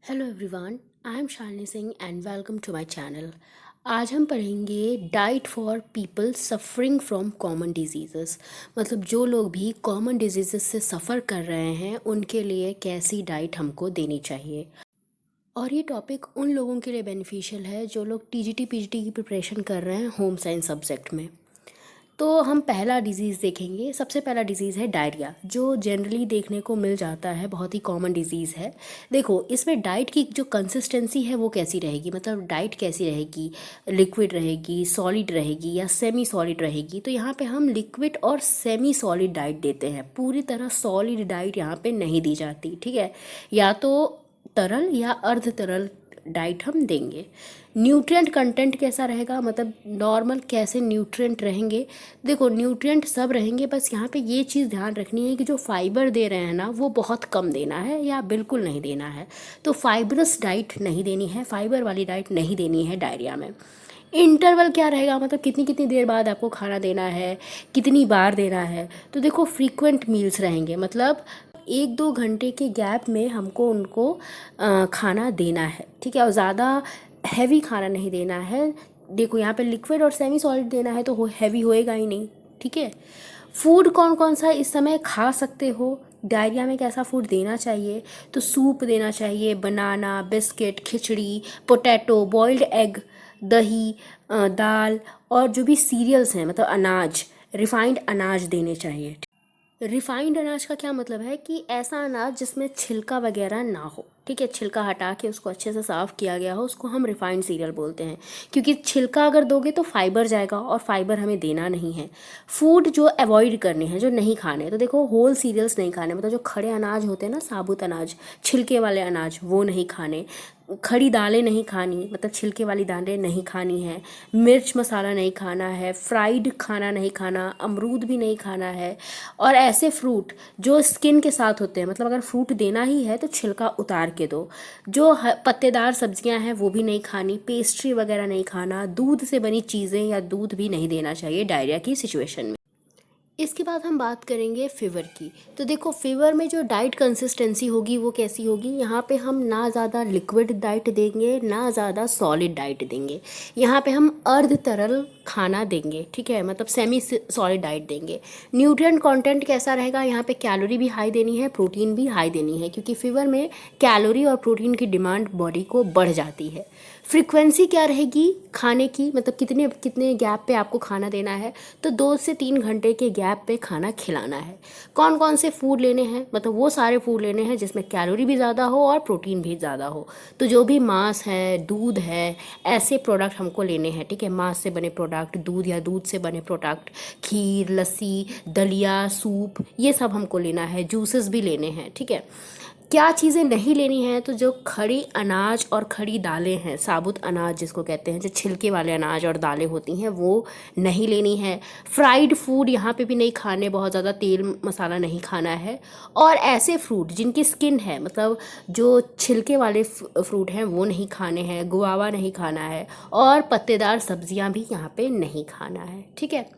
Hello everyone, I am Shalini Singh and welcome to my channel. आज हम पढ़ेंगे diet for people suffering from common diseases. मतलब जो लोग भी कॉमन डिजीज़ेस से सफ़र कर रहे हैं उनके लिए कैसी डाइट हमको देनी चाहिए। और ये टॉपिक उन लोगों के लिए बेनिफिशियल है जो लोग टीजीटी पीजीटी की प्रिपरेशन कर रहे हैं होम साइंस सब्जेक्ट में। तो हम पहला डिज़ीज़ देखेंगे। सबसे पहला डिज़ीज़ है डायरिया, जो जनरली देखने को मिल जाता है, बहुत ही कॉमन डिज़ीज़ है। देखो इसमें डाइट की जो कंसिस्टेंसी है वो कैसी रहेगी, मतलब डाइट कैसी रहेगी, लिक्विड रहेगी, सॉलिड रहेगी या सेमी सॉलिड रहेगी। तो यहाँ पे हम लिक्विड और सेमी सॉलिड डाइट देते हैं, पूरी तरह सॉलिड डाइट यहाँ पे नहीं दी जाती, ठीक है। या तो तरल या अर्ध तरल डाइट हम देंगे। न्यूट्रिएंट कंटेंट कैसा रहेगा, मतलब नॉर्मल कैसे न्यूट्रिएंट रहेंगे। देखो न्यूट्रिएंट सब रहेंगे, बस यहाँ पे ये चीज़ ध्यान रखनी है कि जो फाइबर दे रहे हैं ना वो बहुत कम देना है या बिल्कुल नहीं देना है। तो फाइबरस डाइट नहीं देनी है, फाइबर वाली डाइट नहीं देनी है डायरिया में। इंटरवल क्या रहेगा, मतलब कितनी कितनी देर बाद आपको खाना देना है, कितनी बार देना है। तो देखो फ्रीक्वेंट मील्स रहेंगे, मतलब 1-2 घंटे के गैप में हमको उनको खाना देना है, ठीक है। और ज़्यादा हैवी खाना नहीं देना है। देखो यहाँ पे लिक्विड और सेमी सॉलिड देना है तो हैवी होएगा ही नहीं, ठीक है। फूड कौन कौन सा इस समय खा सकते हो, डायरिया में कैसा फूड देना चाहिए। तो सूप देना चाहिए, बनाना, बिस्किट, खिचड़ी, पोटैटो, बॉइल्ड एग, दही, दाल और जो भी सीरियल्स हैं, मतलब अनाज, रिफाइंड अनाज देने चाहिए। रिफाइंड अनाज का क्या मतलब है कि ऐसा अनाज जिसमें छिलका वगैरह ना हो, ठीक है। छिलका हटा के उसको अच्छे से साफ़ किया गया हो, उसको हम रिफाइंड सीरियल बोलते हैं। क्योंकि छिलका अगर दोगे तो फाइबर जाएगा और फाइबर हमें देना नहीं है। फूड जो अवॉइड करने हैं, जो नहीं खाने, तो देखो होल सीरियल्स नहीं खाने, मतलब जो खड़े अनाज होते हैं ना, साबुत अनाज, छिलके वाले अनाज, वो नहीं खाने। खड़ी दालें नहीं खानी, मतलब छिलके वाली दालें नहीं खानी है। मिर्च मसाला नहीं खाना है, फ्राइड खाना नहीं खाना, अमरूद भी नहीं खाना है। और ऐसे फ्रूट जो स्किन के साथ होते हैं, मतलब अगर फ्रूट देना ही है तो छिलका उतार के दो। जो पत्तेदार सब्जियां हैं वो भी नहीं खानी, पेस्ट्री वगैरह नहीं खाना, दूध से बनी चीज़ें या दूध भी नहीं देना चाहिए डायरिया की सिचुएशन में। इसके बाद हम बात करेंगे फ़ीवर की। तो देखो फ़ीवर में जो डाइट कंसिस्टेंसी होगी वो कैसी होगी। यहाँ पे हम ना ज़्यादा लिक्विड डाइट देंगे ना ज़्यादा सॉलिड डाइट देंगे। यहाँ पे हम अर्ध तरल खाना देंगे, ठीक है, मतलब सेमी सॉलिड डाइट देंगे। न्यूट्रिएंट कंटेंट कैसा रहेगा, यहाँ पे कैलोरी भी हाई देनी है, प्रोटीन भी हाई देनी है, क्योंकि फ़ीवर में कैलोरी और प्रोटीन की डिमांड बॉडी को बढ़ जाती है। फ्रीक्वेंसी क्या रहेगी खाने की, मतलब कितने कितने गैप पे आपको खाना देना है। तो 2 से 3 घंटे के गैप पे खाना खिलाना है। कौन कौन से फूड लेने हैं, मतलब वो सारे फूड लेने हैं जिसमें कैलोरी भी ज़्यादा हो और प्रोटीन भी ज़्यादा हो। तो जो भी मांस है, दूध है, ऐसे प्रोडक्ट हमको लेने हैं, ठीक है। मांस से बने प्रोडक्ट, दूध या दूध से बने प्रोडक्ट, खीर, लस्सी, दलिया, सूप, ये सब हमको लेना है। जूसेस भी लेने हैं, ठीक है। क्या चीज़ें नहीं लेनी है, तो जो खड़ी अनाज और खड़ी दालें हैं, साबुत अनाज जिसको कहते हैं, जो छिलके वाले अनाज और दालें होती हैं वो नहीं लेनी है। फ्राइड फूड यहाँ पे भी नहीं खाने, बहुत ज़्यादा तेल मसाला नहीं खाना है। और ऐसे फ्रूट जिनकी स्किन है, मतलब जो छिलके वाले फ्रूट हैं वो नहीं खाने हैं, गुआवा नहीं खाना है और पत्तेदार सब्जियाँ भी यहाँ पे नहीं खाना है, ठीक है।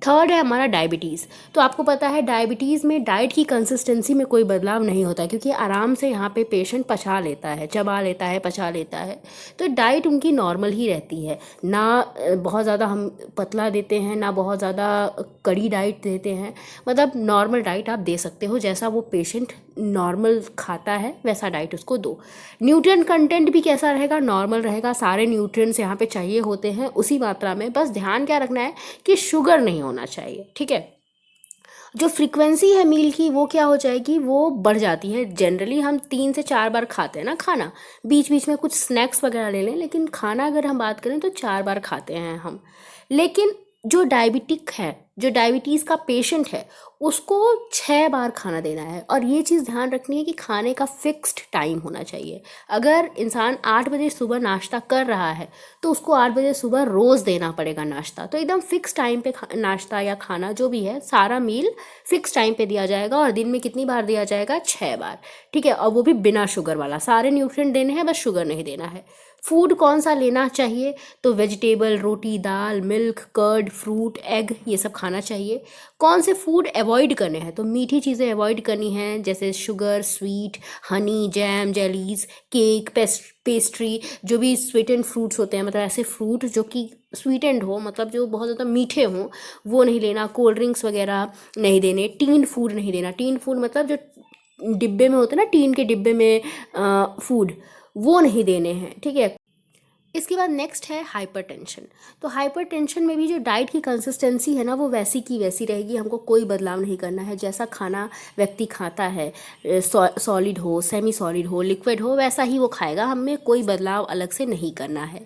थर्ड है हमारा डायबिटीज़। तो आपको पता है डायबिटीज़ में डाइट की कंसिस्टेंसी में कोई बदलाव नहीं होता, क्योंकि आराम से यहाँ पे पेशेंट पचा लेता है, चबा लेता है, पचा लेता है। तो डाइट उनकी नॉर्मल ही रहती है ना। बहुत ज़्यादा हम पतला देते हैं ना बहुत ज़्यादा कड़ी डाइट देते हैं, मतलब नॉर्मल डाइट आप दे सकते हो, जैसा वो पेशेंट नॉर्मल खाता है वैसा डाइट उसको दो। न्यूट्रिएंट कंटेंट भी कैसा रहेगा, नॉर्मल रहेगा। सारे न्यूट्रिएंट्स यहाँ पे चाहिए होते हैं उसी मात्रा में, बस ध्यान क्या रखना है कि शुगर नहीं होना चाहिए, ठीक है। जो फ्रीक्वेंसी है मील की वो क्या हो जाएगी, वो बढ़ जाती है। जनरली हम 3 से 4 बार खाते हैं ना खाना, बीच बीच में कुछ स्नैक्स वगैरह ले लें, लेकिन खाना अगर हम बात करें तो 4 बार खाते हैं हम। लेकिन जो डायबिटिक है, जो डायबिटीज़ का पेशेंट है, उसको 6 बार खाना देना है। और ये चीज़ ध्यान रखनी है कि खाने का फिक्स्ड टाइम होना चाहिए। अगर इंसान 8 बजे सुबह नाश्ता कर रहा है तो उसको 8 बजे सुबह रोज़ देना पड़ेगा नाश्ता। तो एकदम फिक्स टाइम पे नाश्ता या खाना जो भी है, सारा मील फिक्स टाइम पे दिया जाएगा। और दिन में कितनी बार दिया जाएगा, 6 बार, ठीक है। और वो भी बिना शुगर वाला, सारे न्यूट्रिएंट देने हैं, बस शुगर नहीं देना है। फूड कौन सा लेना चाहिए, तो वेजिटेबल, रोटी, दाल, मिल्क, कर्ड, फ्रूट, एग, ये सब खाना चाहिए। कौन से फूड अवॉइड करने हैं तो मीठी चीज़ें अवॉइड करनी हैं, जैसे sugar, sweet, Honey, jam, jellies, cake, pastry, जो भी स्वीटेंड फ्रूट्स होते हैं, मतलब ऐसे फ्रूट जो कि स्वीटेंड हो, मतलब जो बहुत ज़्यादा मीठे हों, वो नहीं लेना। कोल्ड ड्रिंक्स वगैरह नहीं देने। टीन फूड नहीं देना। टीन फूड मतलब जो डिब्बे में होते हैं ना, टीन के डिब्बे में फूड, वो नहीं देने हैं, ठीक है। इसके बाद नेक्स्ट है हाइपरटेंशन। तो हाइपरटेंशन में भी जो डाइट की कंसिस्टेंसी है ना, वो वैसी की वैसी रहेगी। हमको कोई बदलाव नहीं करना है। जैसा खाना व्यक्ति खाता है, सॉलिड हो, सेमी सॉलिड हो, लिक्विड हो, वैसा ही वो खाएगा। हमें कोई बदलाव अलग से नहीं करना है।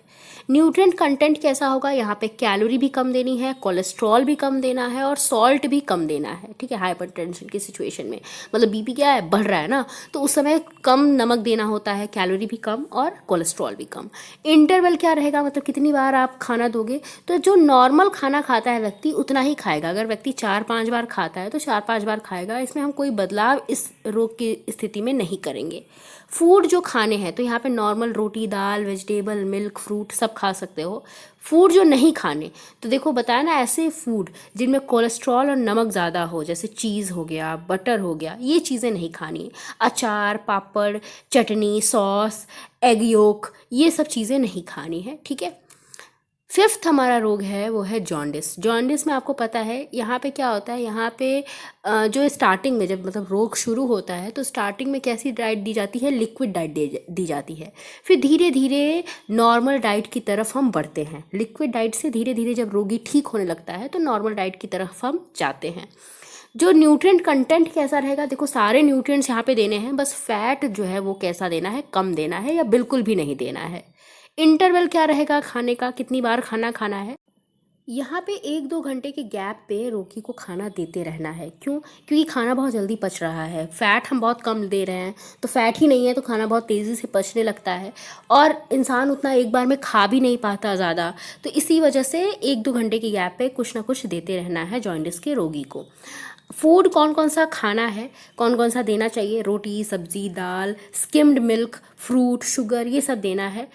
न्यूट्रिएंट कंटेंट कैसा होगा, यहाँ पे कैलोरी भी कम देनी है, कोलेस्ट्रॉल भी कम देना है और सॉल्ट भी कम देना है, ठीक है। हाइपरटेंशन की सिचुएशन में मतलब बीपी क्या है, बढ़ रहा है ना, तो उस समय कम नमक देना होता है, कैलोरी भी कम और कोलेस्ट्रॉल भी कम। इंटरवल क्या रहेगा, मतलब कितनी बार आप खाना दोगे, तो जो नॉर्मल खाना खाता है व्यक्ति उतना ही खाएगा। अगर व्यक्ति 4-5 बार खाता है तो 4-5 बार खाएगा। इसमें हम कोई बदलाव इस रोग की स्थिति में नहीं करेंगे। फूड जो खाने हैं तो यहाँ पे नॉर्मल रोटी, दाल, वेजिटेबल, मिल्क, फ्रूट सब खा सकते हो। फूड जो नहीं खाने, तो देखो बताया ना, ऐसे फूड जिनमें कोलेस्ट्रॉल और नमक ज़्यादा हो, जैसे चीज़ हो गया, बटर हो गया, ये चीज़ें नहीं खानी। अचार, पापड़, चटनी, सॉस, एग योक, ये सब चीज़ें नहीं खानी है, ठीक है। फिफ्थ हमारा रोग है वो है जॉन्डिस। जॉन्डिस में आपको पता है यहाँ पे क्या होता है, यहाँ पे जो स्टार्टिंग में जब मतलब रोग शुरू होता है तो स्टार्टिंग में कैसी डाइट दी जाती है, लिक्विड डाइट दी जाती है। फिर धीरे धीरे नॉर्मल डाइट की तरफ हम बढ़ते हैं। लिक्विड डाइट से धीरे धीरे जब रोगी ठीक होने लगता है तो नॉर्मल डाइट की तरफ हम जाते हैं। जो न्यूट्रिएंट कंटेंट कैसा रहेगा, देखो सारे न्यूट्रिएंट्स यहाँ पे देने हैं, बस फैट जो है वो कैसा देना है, कम देना है या बिल्कुल भी नहीं देना है। इंटरवल क्या रहेगा खाने का, कितनी बार खाना खाना है, यहाँ पे 1-2 घंटे के गैप पे रोगी को खाना देते रहना है। क्यों? क्योंकि खाना बहुत जल्दी पच रहा है, फैट हम बहुत कम दे रहे हैं, तो फैट ही नहीं है तो खाना बहुत तेज़ी से पचने लगता है और इंसान उतना एक बार में खा भी नहीं पाता ज़्यादा। तो इसी वजह से 1-2 घंटे के गैप पे कुछ ना कुछ देते रहना है जॉन्डिस के रोगी को। फूड कौन कौन सा खाना है, कौन कौन सा देना चाहिए, रोटी, सब्जी, दाल, स्किम्ड मिल्क, फ्रूट, शुगर, ये सब देना है।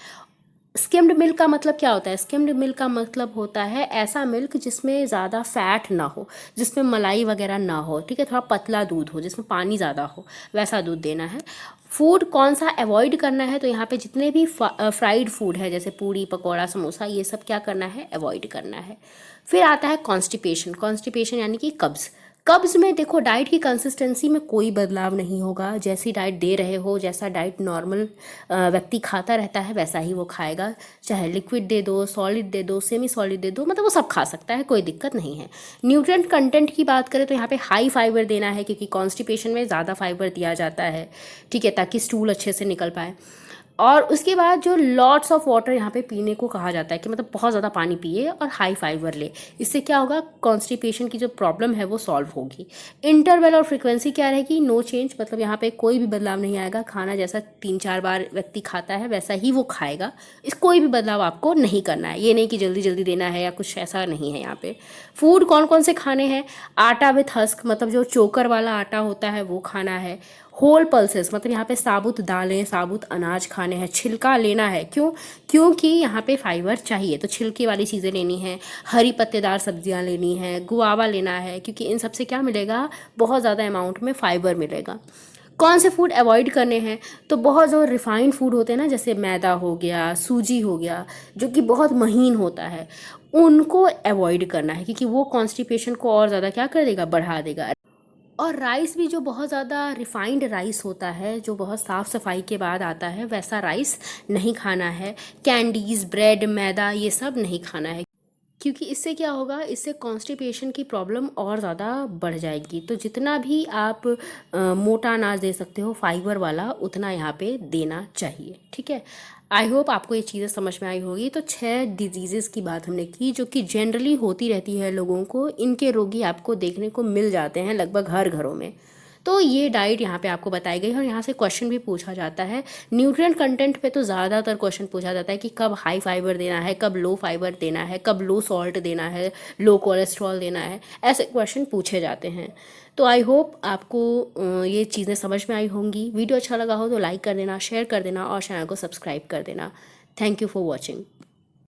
स्किम्ड मिल्क का मतलब क्या होता है, स्किम्ड मिल्क का मतलब होता है ऐसा मिल्क जिसमें ज़्यादा फैट ना हो, जिसमें मलाई वगैरह ना हो, ठीक है, थोड़ा पतला दूध हो, जिसमें पानी ज़्यादा हो, वैसा दूध देना है। फूड कौन सा अवॉइड करना है, तो यहाँ पे जितने भी फ्राइड फूड है, जैसे पूड़ी, पकौड़ा, समोसा, ये सब क्या करना है, अवॉइड करना है। फिर आता है कॉन्स्टिपेशन। कॉन्स्टिपेशन यानी कि कब्ज़। कब्ज़ में देखो डाइट की कंसिस्टेंसी में कोई बदलाव नहीं होगा। जैसी डाइट दे रहे हो, जैसा डाइट नॉर्मल व्यक्ति खाता रहता है वैसा ही वो खाएगा। चाहे लिक्विड दे दो, सॉलिड दे दो, सेमी सॉलिड दे दो, मतलब वो सब खा सकता है, कोई दिक्कत नहीं है। न्यूट्रिएंट कंटेंट की बात करें तो यहाँ पे हाई फाइबर देना है, क्योंकि कॉन्स्टिपेशन में ज़्यादा फाइबर दिया जाता है, ठीक है, ताकि स्टूल अच्छे से निकल पाए। और उसके बाद जो लॉट्स ऑफ वाटर यहाँ पे पीने को कहा जाता है, कि मतलब बहुत ज़्यादा पानी पिए और हाई फाइबर ले। इससे क्या होगा, कॉन्स्टिपेशन की जो प्रॉब्लम है वो सॉल्व होगी। इंटरवल और फ्रीक्वेंसी क्या रहेगी, नो चेंज, मतलब यहाँ पे कोई भी बदलाव नहीं आएगा। खाना जैसा 3-4 बार व्यक्ति खाता है वैसा ही वो खाएगा। इस कोई भी बदलाव आपको नहीं करना है। ये नहीं कि जल्दी जल्दी देना है या कुछ ऐसा नहीं है यहाँ पे। फूड कौन कौन से खाने हैं, आटा विथ हस्क, मतलब जो चोकर वाला आटा होता है वो खाना है। होल पल्सेस, मतलब यहाँ पे साबुत दालें, साबुत अनाज खाने हैं, छिलका लेना है। क्यों? क्योंकि यहाँ पे फाइबर चाहिए, तो छिलके वाली चीज़ें लेनी है। हरी पत्तेदार सब्जियाँ लेनी है, गुआवा लेना है, क्योंकि इन सब से क्या मिलेगा, बहुत ज़्यादा अमाउंट में फाइबर मिलेगा। कौन से फूड अवॉइड करने हैं, तो बहुत जो रिफाइंड फूड होते हैं ना, जैसे मैदा हो गया, सूजी हो गया, जो कि बहुत महीन होता है, उनको अवॉइड करना है, क्योंकि वो कॉन्स्टिपेशन को और ज़्यादा क्या कर देगा, बढ़ा देगा। और राइस भी जो बहुत ज़्यादा रिफाइंड राइस होता है, जो बहुत साफ़ सफाई के बाद आता है, वैसा राइस नहीं खाना है। कैंडीज़, ब्रेड, मैदा, ये सब नहीं खाना है, क्योंकि इससे क्या होगा, इससे कॉन्स्टिपेशन की प्रॉब्लम और ज़्यादा बढ़ जाएगी। तो जितना भी आप मोटा अनाज दे सकते हो फाइबर वाला, उतना यहाँ पे देना चाहिए, ठीक है। आई होप आपको ये चीज़ें समझ में आई होगी। तो 6 डिजीज़ की बात हमने की, जो कि जनरली होती रहती है लोगों को। इनके रोगी आपको देखने को मिल जाते हैं लगभग हर घरों में। तो ये डाइट यहाँ पे आपको बताई गई है, और यहाँ से क्वेश्चन भी पूछा जाता है। न्यूट्रिएंट कंटेंट पे तो ज़्यादातर क्वेश्चन पूछा जाता है कि कब हाई फाइबर देना है, कब लो फाइबर देना है, कब लो सॉल्ट देना है, लो कोलेस्ट्रॉल देना है, ऐसे क्वेश्चन पूछे जाते हैं। तो आई होप आपको ये चीज़ें समझ में आई होंगी। वीडियो अच्छा लगा हो तो लाइक कर देना, शेयर कर देना और चैनल को सब्सक्राइब कर देना। Thank you for watching.